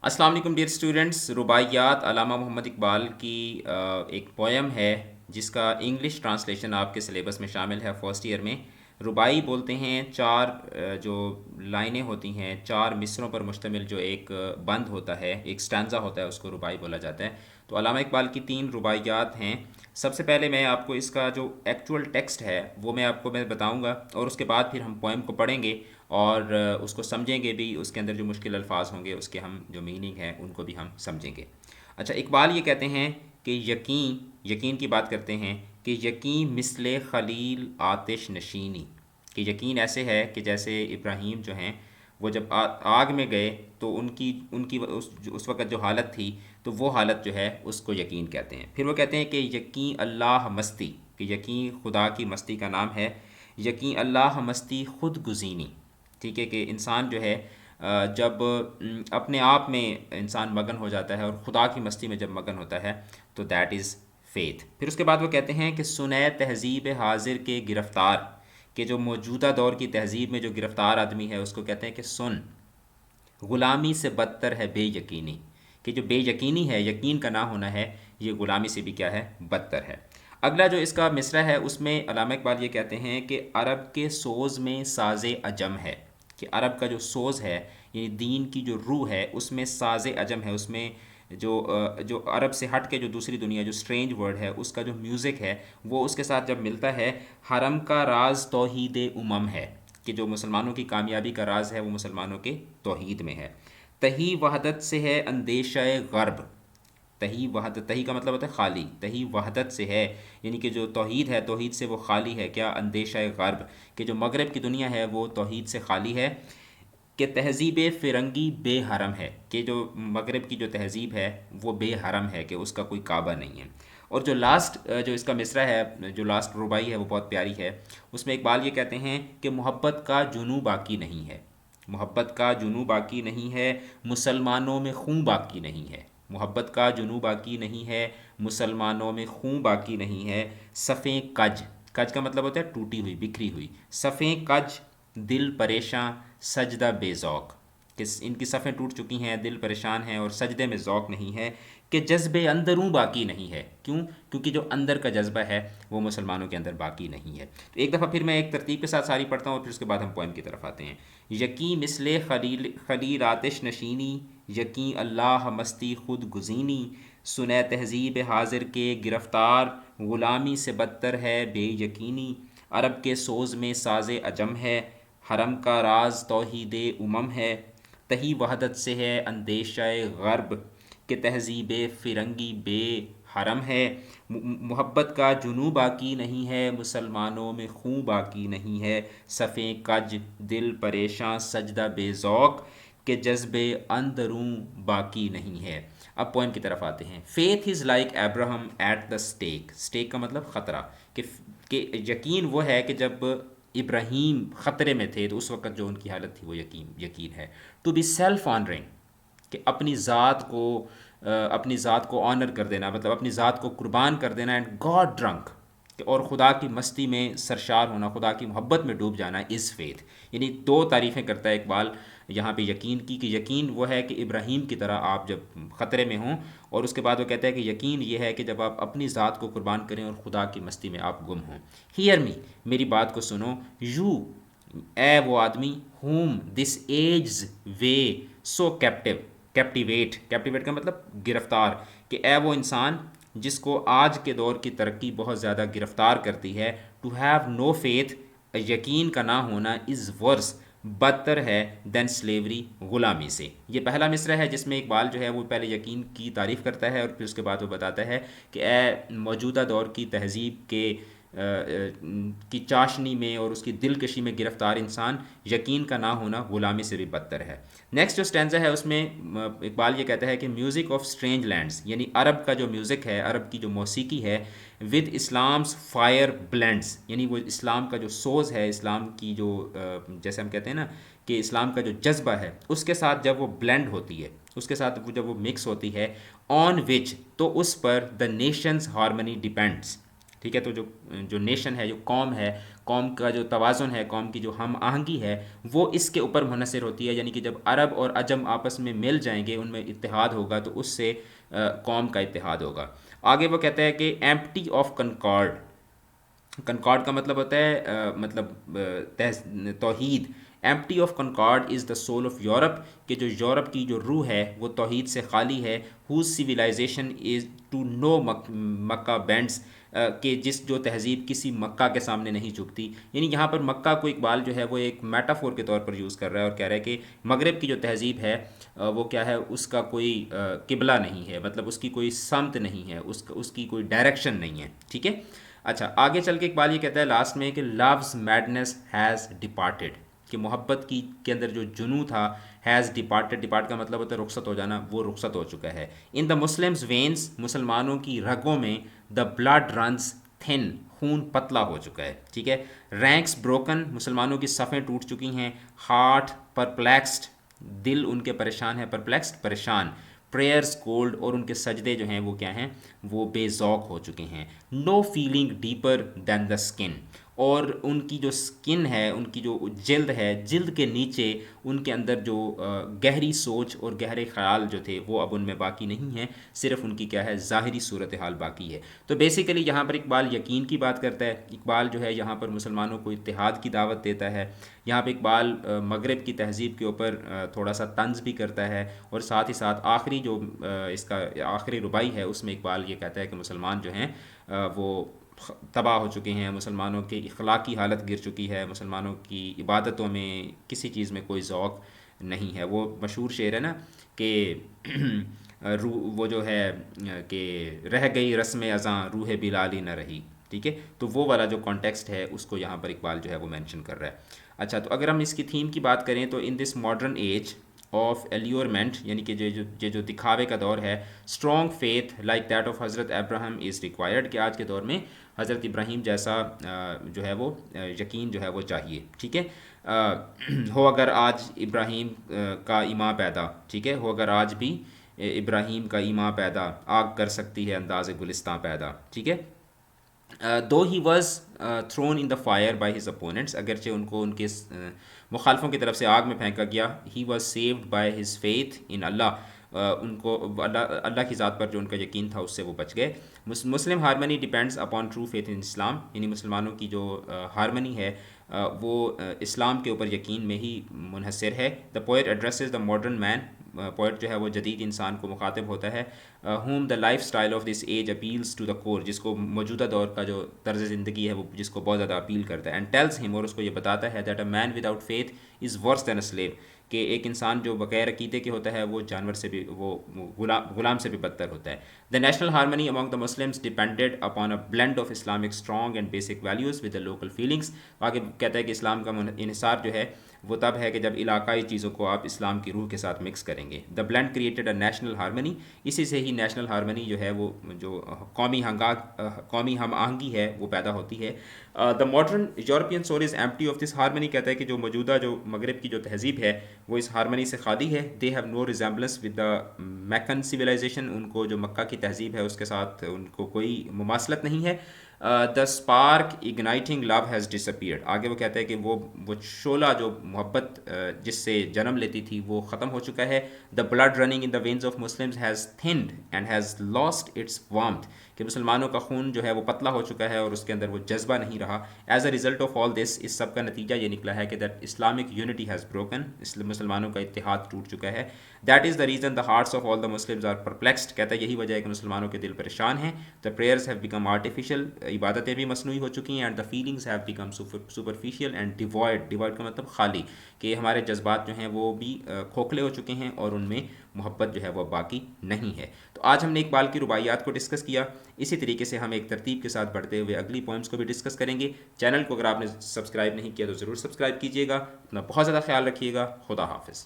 السلام علیکم dear students, رباعیات علامہ محمد اقبال کی ایک پویم ہے جس کا انگلش ٹرانسلیشن آپ کے سلیبس میں شامل ہے فرسٹ ایئر میں۔ رباعی بولتے ہیں چار جو لائنیں ہوتی ہیں، چار مصروں پر مشتمل جو ایک بند ہوتا ہے، ایک سٹانزا ہوتا ہے، اس کو رباعی بولا جاتا ہے۔ تو علامہ اقبال کی تین رباعیات ہیں۔ سب سے پہلے میں آپ کو اس کا جو ایکچوئل ٹیکسٹ ہے وہ میں بتاؤں گا، اور اس کے بعد پھر ہم پوئم کو پڑھیں گے اور اس کو سمجھیں گے بھی، اس کے اندر جو مشکل الفاظ ہوں گے اس کے ہم جو میننگ ہے ان کو بھی ہم سمجھیں گے۔ اچھا، اقبال یہ کہتے ہیں کہ یقین کی بات کرتے ہیں کہ یقین مثل خلیل آتش نشینی، کہ یقین ایسے ہے کہ جیسے ابراہیم جو ہیں وہ جب آگ میں گئے تو ان کی اس وقت جو حالت تھی، تو وہ حالت جو ہے اس کو یقین کہتے ہیں۔ پھر وہ کہتے ہیں کہ یقین اللہ مستی، کہ یقین خدا کی مستی کا نام ہے۔ یقین اللہ مستی خود گزینی، ٹھیک ہے، کہ انسان جو ہے جب اپنے آپ میں انسان مگن ہو جاتا ہے اور خدا کی مستی میں جب مگن ہوتا ہے تو دیٹ از فیتھ۔ پھر اس کے بعد وہ کہتے ہیں کہ سنے تہذیب حاضر کے گرفتار، کہ جو موجودہ دور کی تہذیب میں جو گرفتار آدمی ہے اس کو کہتے ہیں کہ سن، غلامی سے بدتر ہے بے یقینی، کہ جو بے یقینی ہے، یقین کا نہ ہونا ہے، یہ غلامی سے بھی کیا ہے، بدتر ہے۔ اگلا جو اس کا مصرع ہے اس میں علامہ اقبال یہ کہتے ہیں کہ عرب کے سوز میں ساز عجم ہے، کہ عرب کا جو سوز ہے یعنی دین کی جو روح ہے اس میں ساز عجم ہے، اس میں جو عرب سے ہٹ کے جو دوسری دنیا جو سٹرینج ورڈ ہے اس کا جو میوزک ہے وہ اس کے ساتھ جب ملتا ہے، حرم کا راز توحید امم ہے، کہ جو مسلمانوں کی کامیابی کا راز ہے وہ مسلمانوں کے توحید میں ہے۔ تہی وحدت سے ہے اندیشہ غرب، تہی وحدت، تہی کا مطلب ہوتا ہے خالی، تہی وحدت سے ہے یعنی کہ جو توحید ہے توحید سے وہ خالی ہے، کیا، اندیشہ غرب، کہ جو مغرب کی دنیا ہے وہ توحید سے خالی ہے۔ کہ تہذیب فرنگی بے حرم ہے، کہ جو مغرب کی جو تہذیب ہے وہ بے حرم ہے، کہ اس کا کوئی کعبہ نہیں ہے۔ اور جو لاسٹ جو اس کا مصرع ہے، جو لاسٹ رباعی ہے وہ بہت پیاری ہے۔ اس میں اقبال یہ کہتے ہیں کہ محبت کا جنوں باقی نہیں ہے، محبت کا جنوں باقی نہیں ہے، مسلمانوں میں خون باقی نہیں ہے، محبت کا جنوں باقی نہیں ہے، مسلمانوں میں خون باقی نہیں ہے۔ صفیں کج، کج کا مطلب ہوتا ہے ٹوٹی ہوئی، بکھری ہوئی، صفیں کج دل پریشاں سجدہ بے ذوق، کہ ان کی صفیں ٹوٹ چکی ہیں، دل پریشان ہیں اور سجدے میں ذوق نہیں ہے۔ کہ جذبے اندروں باقی نہیں ہے، کیوں؟ کیونکہ جو اندر کا جذبہ ہے وہ مسلمانوں کے اندر باقی نہیں ہے۔ تو ایک دفعہ پھر میں ایک ترتیب کے ساتھ ساری پڑھتا ہوں اور پھر اس کے بعد ہم پوائم کی طرف آتے ہیں۔ یقین مثل خلیل آتش نشینی، یقین اللہ مستی خود گزینی، سنے تہذیب حاضر کے گرفتار، غلامی سے بدتر ہے بے یقینی، عرب کے سوز میں ساز عجم ہے، حرم کا راز توحید امم ہے، تہی وحدت سے ہے اندیشہ غرب، کہ تہذیب فرنگی بے حرم ہے، محبت کا جنوں باقی نہیں ہے، مسلمانوں میں خون باقی نہیں ہے، صفیں کج دل پریشاں سجدہ بے ذوق، کہ جذبے اندروں باقی نہیں ہے۔ اب پوائنٹ کی طرف آتے ہیں۔ Faith is like Abraham at the stake, stake کا مطلب خطرہ، کہ یقین وہ ہے کہ جب ابراہیم خطرے میں تھے تو اس وقت جو ان کی حالت تھی وہ یقین ہے۔ ٹو بی سیلف آنرنگ، کہ اپنی ذات کو آنر کر دینا، مطلب اپنی ذات کو قربان کر دینا، اینڈ گاڈ ڈرنک، اور خدا کی مستی میں سرشار ہونا، خدا کی محبت میں ڈوب جانا، از فیتھ۔ یعنی دو تعریفیں کرتا ہے اقبال یہاں پہ یقین کی، کہ یقین وہ ہے کہ ابراہیم کی طرح آپ جب خطرے میں ہوں، اور اس کے بعد وہ کہتا ہے کہ یقین یہ ہے کہ جب آپ اپنی ذات کو قربان کریں اور خدا کی مستی میں آپ گم ہوں۔ ہیئر می، میری بات کو سنو، یو، اے وہ آدمی، ہوم دس ایجز وے سو کیپٹیویٹ کا مطلب گرفتار، کہ اے وہ انسان جس کو آج کے دور کی ترقی بہت زیادہ گرفتار کرتی ہے، ٹو ہیو نو فیتھ، یقین کا نہ ہونا، از ورس، بدتر ہے، دین سلیوری، غلامی سے۔ یہ پہلا مصرع ہے جس میں اقبال جو ہے وہ پہلے یقین کی تعریف کرتا ہے اور پھر اس کے بعد وہ بتاتا ہے کہ اے موجودہ دور کی تہذیب کی چاشنی میں اور اس کی دلکشی میں گرفتار انسان، یقین کا نہ ہونا غلامی سے بھی بدتر ہے۔ نیکسٹ جو سٹینزا ہے اس میں اقبال یہ کہتا ہے کہ میوزک آف اسٹرینج لینڈس، یعنی عرب کا جو میوزک ہے، عرب کی جو موسیقی ہے، ود اسلامس فائر بلینڈس، یعنی وہ اسلام کا جو سوز ہے، اسلام کی جو جیسے ہم کہتے ہیں نا کہ اسلام کا جو جذبہ ہے اس کے ساتھ جب وہ بلینڈ ہوتی ہے، اس کے ساتھ جب وہ مکس ہوتی ہے، آن وچ، تو اس پر دا نیشنز ہارمنی ڈیپینڈس، ٹھیک ہے، تو جو نیشن ہے، جو قوم ہے، قوم کا جو توازن ہے، قوم کی جو ہم آہنگی ہے، وہ اس کے اوپر منحصر ہوتی ہے. یعنی کہ جب عرب اور عجم آپس میں مل جائیں گے، ان میں اتحاد ہوگا، تو اس سے قوم کا اتحاد ہوگا. آگے وہ کہتا ہے کہ ایمپٹی آف کنکارڈ. کنکارڈ کا مطلب ہوتا ہے مطلب توحید. Empty of concord is the soul of Europe, کہ جو یورپ کی جو روح ہے وہ توحید سے خالی ہے. Whose civilization is to know Mecca bends, کہ جس جو تہذیب کسی مکہ کے سامنے نہیں جھکتی. یعنی یہاں پر مکہ کو اقبال جو ہے وہ ایک میٹافور کے طور پر یوز کر رہا ہے، اور کہہ رہا ہے کہ مغرب کی جو تہذیب ہے وہ کیا ہے، اس کا کوئی قبلہ نہیں ہے، مطلب اس کی کوئی سمت نہیں ہے، اس کی کوئی ڈائریکشن نہیں ہے. ٹھیک ہے. اچھا، آگے چل کے اقبال یہ کہتا ہے لاسٹ میں کہ لوز میڈنس ہیز ڈپارٹیڈ، کہ محبت کی کے اندر جو جنوں تھا، ہیز ڈپارٹیڈ. ڈپارٹ کا مطلب ہوتا ہے رخصت ہو جانا، وہ رخصت ہو چکا ہے. ان دا مسلمز وینس، مسلمانوں کی رگوں میں دا بلڈ رنس تھن، خون پتلا ہو چکا ہے. ٹھیک ہے. رینکس بروکن، مسلمانوں کی صفیں ٹوٹ چکی ہیں. ہارٹ پرپلیکسڈ، دل ان کے پریشان ہے. پرپلیکسڈ پریشان. پریئرز کولڈ، اور ان کے سجدے جو ہیں وہ کیا ہیں، وہ بے ذوق ہو چکے ہیں. No feeling deeper than the skin, اور ان کی جو سکن ہے، ان کی جو جلد ہے، جلد کے نیچے ان کے اندر جو گہری سوچ اور گہرے خیال جو تھے وہ اب ان میں باقی نہیں ہیں، صرف ان کی کیا ہے، ظاہری صورتحال باقی ہے. تو بیسیکلی یہاں پر اقبال یقین کی بات کرتا ہے. اقبال جو ہے یہاں پر مسلمانوں کو اتحاد کی دعوت دیتا ہے. یہاں پہ اقبال مغرب کی تہذیب کے اوپر تھوڑا سا طنز بھی کرتا ہے، اور ساتھ ہی ساتھ آخری جو اس کا آخری ربائی ہے اس میں اقبال یہ کہتا ہے کہ مسلمان جو ہیں وہ تباہ ہو چکے ہیں، مسلمانوں کی اخلاقی حالت گر چکی ہے، مسلمانوں کی عبادتوں میں کسی چیز میں کوئی ذوق نہیں ہے. وہ مشہور شعر ہے نا کہ وہ جو ہے کہ رہ گئی رسم ازاں روح بلالی نہ رہی. ٹھیک ہے. تو وہ والا جو کانٹیکسٹ ہے اس کو یہاں پر اقبال جو ہے وہ مینشن کر رہا ہے. اچھا، تو اگر ہم اس کی تھیم کی بات کریں تو ان دس ماڈرن ایج آف ایلیورمنٹ، یعنی کہ جو دکھاوے کا دور ہے، strong faith like that of حضرت ابراہیم از ریکوائرڈ، کہ آج کے دور میں حضرت ابراہیم جیسا جو ہے وہ یقین جو ہے وہ چاہیے. ٹھیک ہے. ہو اگر آج ابراہیم کا ایمان پیدا، ٹھیک ہے، ہو اگر آج بھی ابراہیم کا ایمان پیدا، آگ کر سکتی ہے انداز گلستان پیدا. ٹھیک ہے. Though he was thrown in the fire by his opponents, اگرچہ ان کو ان کے مخالفوں کی طرف سے آگ میں پھینکا گیا. He was saved by his faith in Allah, ان کو اللہ کی ذات پر جو ان کا یقین تھا اس سے وہ بچ گئے. Muslim harmony depends upon true faith in Islam, یعنی مسلمانوں کی جو ہارمنی ہے وہ اسلام کے اوپر یقین میں ہی منحصر ہے. The poet addresses the modern man, poet جو ہے وہ جدید انسان کو مخاطب ہوتا ہے. Whom the lifestyle of this age appeals to the core, جس کو موجودہ دور کا جو طرز زندگی ہے وہ جس کو بہت زیادہ اپیل کرتا ہے. اینڈ ٹیلز ہم، اور اس کو یہ بتاتا ہے، that a man without faith is worse than a slave, کہ ایک انسان جو بغیر عقیدے کے ہوتا ہے وہ جانور سے بھی، وہ غلام سے بھی بدتر ہوتا ہے. The national harmony among the Muslims depended upon a blend of Islamic strong and basic values with the local feelings. آگے کہتا ہے کہ اسلام کا انحصار جو ہے وہ تب ہے کہ جب علاقائی چیزوں کو آپ اسلام کی روح کے ساتھ مکس کریں گے. The blend created a national harmony, اسی سے ہی نیشنل ہارمنی جو ہے وہ جو قومی ہم آہنگی ہے وہ پیدا ہوتی ہے. The modern European soul is empty of this harmony, کہتا ہے کہ جو موجودہ جو مغرب کی جو تہذیب ہے وہ اس ہارمنی سے خالی ہے. They have no resemblance with the Meccan civilization, ان کو جو مکہ کی تہذیب ہے اس کے ساتھ ان کو کوئی مماثلت نہیں ہے. دا اسپارک اگنائٹنگ لو ہیز ڈسپیئرڈ، آگے وہ کہتا ہے کہ وہ شعلہ جو محبت جس سے جنم لیتی تھی وہ ختم ہو چکا ہے. The blood running in the veins of Muslims has thinned and has lost its warmth, کہ مسلمانوں کا خون جو ہے وہ پتلا ہو چکا ہے اور اس کے اندر وہ جذبہ نہیں رہا. As a result of all this, اس سب کا نتیجہ یہ نکلا ہے کہ that Islamic unity has broken, مسلمانوں کا اتحاد ٹوٹ چکا ہے. That is the reason the hearts of all the Muslims are perplexed, کہتا ہے یہی وجہ ہے کہ مسلمانوں کے دل پریشان ہیں. The prayers have become artificial, عبادتیں بھی مصنوعی ہو چکی ہیں. And the feelings have become superficial and devoid کا مطلب خالی، کہ ہمارے جذبات جو ہیں وہ بھی کھوکھلے ہو چکے ہیں اور ان میں محبت جو ہے وہ باقی نہیں ہے. تو آج ہم نے اقبال کی رباعیات کو ڈسکس کیا. اسی طریقے سے ہم ایک ترتیب کے ساتھ بڑھتے ہوئے اگلی پوئمس کو بھی ڈسکس کریں گے. چینل کو اگر آپ نے سبسکرائب نہیں کیا تو ضرور سبسکرائب کیجیے گا. اپنا بہت زیادہ خیال رکھیے گا. خدا حافظ.